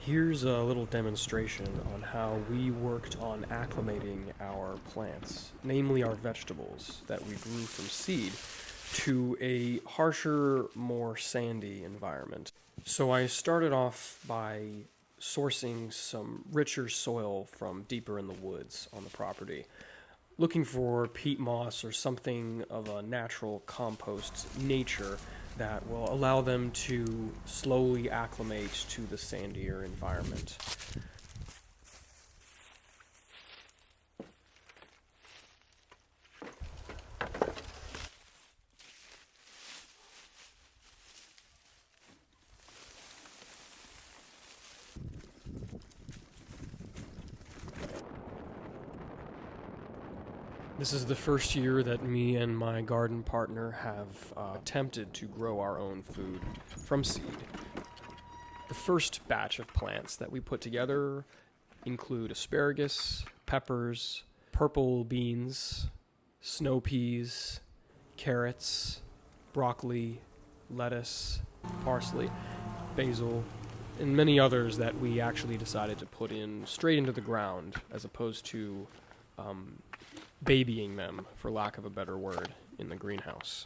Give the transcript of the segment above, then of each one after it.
Here's a little demonstration on how we worked on acclimating our plants, namely our vegetables that we grew from seed, to a harsher, more sandy environment. So I started off by sourcing some richer soil from deeper in the woods on the property, looking for peat moss or something of a natural compost nature that will allow them to slowly acclimate to the sandier environment. This is the first year that me and my garden partner have attempted to grow our own food from seed. The first batch of plants that we put together include asparagus, peppers, purple beans, snow peas, carrots, broccoli, lettuce, parsley, basil, and many others that we actually decided to put in straight into the ground as opposed to babying them, for lack of a better word, in the greenhouse.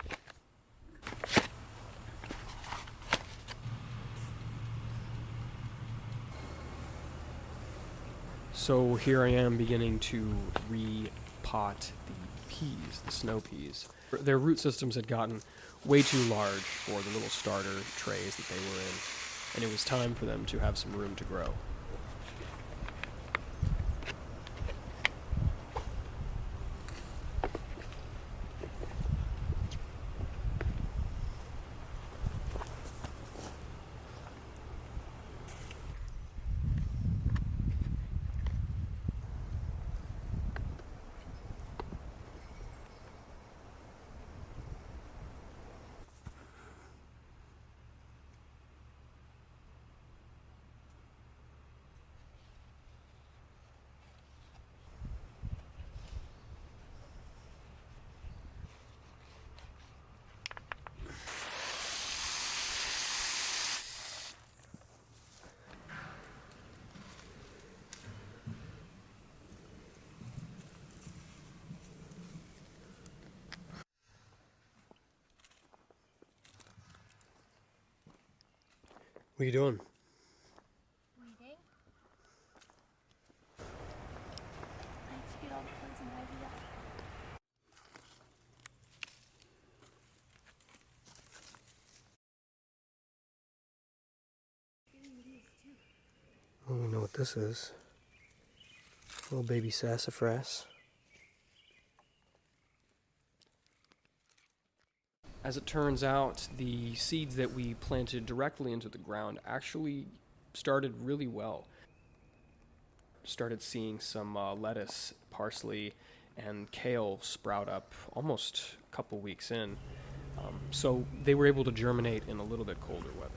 So here I am beginning to repot the peas, the snow peas. Their root systems had gotten way too large for the little starter trays that they were in, and it was time for them to have some room to grow. What are you doing? Waiting. I have to get all the plants and ivy up. Oh, we know what this is. Little baby sassafras. As it turns out, the seeds that we planted directly into the ground actually started really well. Started seeing some lettuce, parsley, and kale sprout up almost a couple weeks in. So they were able to germinate in a little bit colder weather.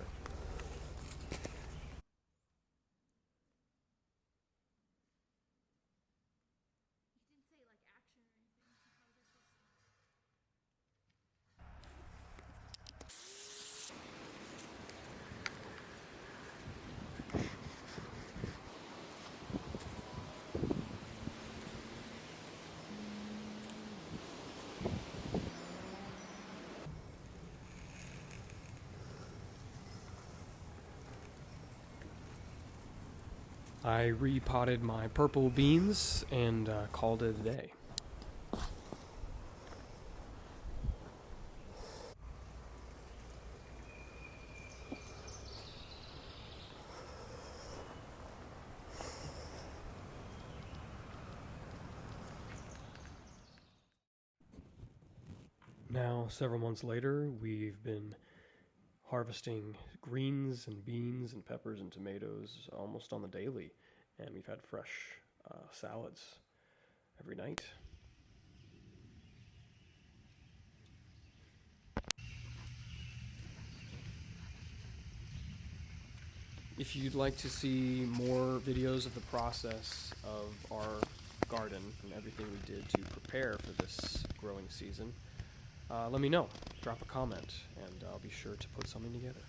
I repotted my purple beans and called it a day. Now, several months later, we've been harvesting greens and beans and peppers and tomatoes almost on the daily, and we've had fresh salads every night. If you'd like to see more videos of the process of our garden and everything we did to prepare for this growing season, let me know. Drop a comment, and I'll be sure to put something together.